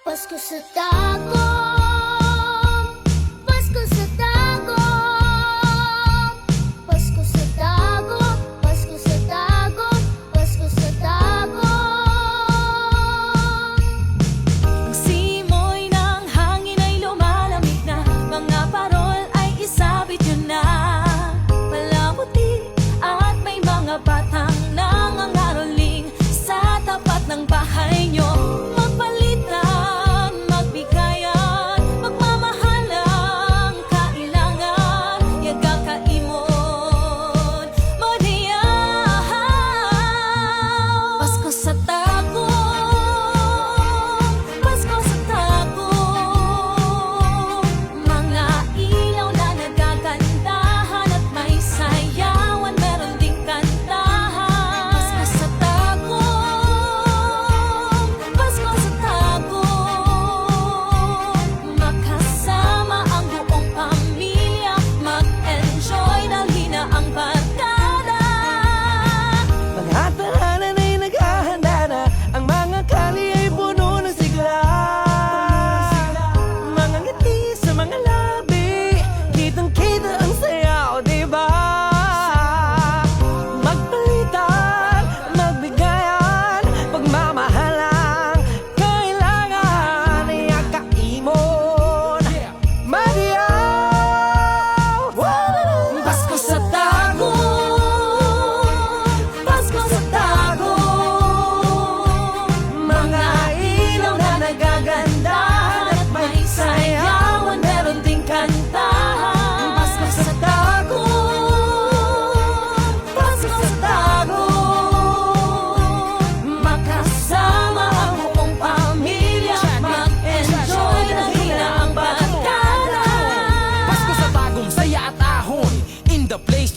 Pasko sa Tagum, Pasko sa Tagum, Pasko sa Tagum, Pasko sa Tagum, Pasko sa Tagum. Ang simoy ng hangin ay lumalamig na, mga parol ay isabit nyo na. Palamuti at may mga batang nangangaroling sa tapat ng bahay nyo.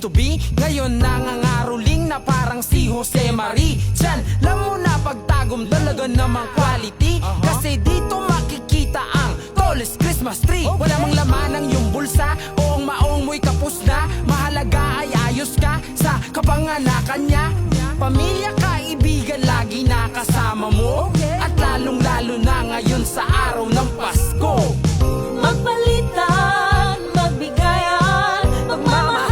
To be, ngayon nangangaroling na parang si Jose Marie. Diyan lang muna pagtagom, talaga namang quality. Kasi dito makikita ang tallest Christmas tree. Wala mang laman ang iyong bulsa o ang maong mo'y kapos na. Mahalaga ay ayos ka sa kapanganakan niya. Pamilya, kaibigan, lagi nakasama mo. At lalong lalo na ngayon sa araw ng Pasko. Magpalitan, magbigayan, magmamahalan.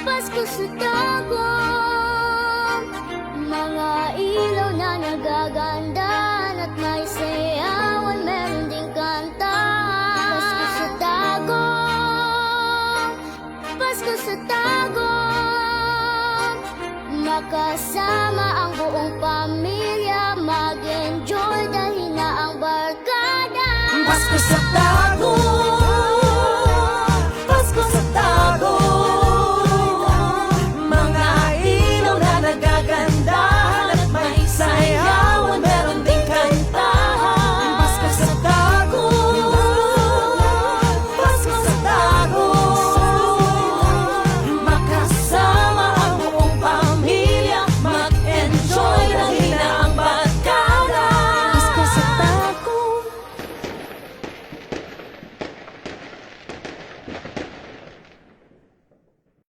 Pasko sa Tagum, mga ilaw na nagagandahan at may sayawan, meron ding kantahan. Pasko sa Tagum, Pasko sa Tagum, makasama ang buong pamilya, mag-enjoy dahil na ang barkada. Pasko sa Tagum.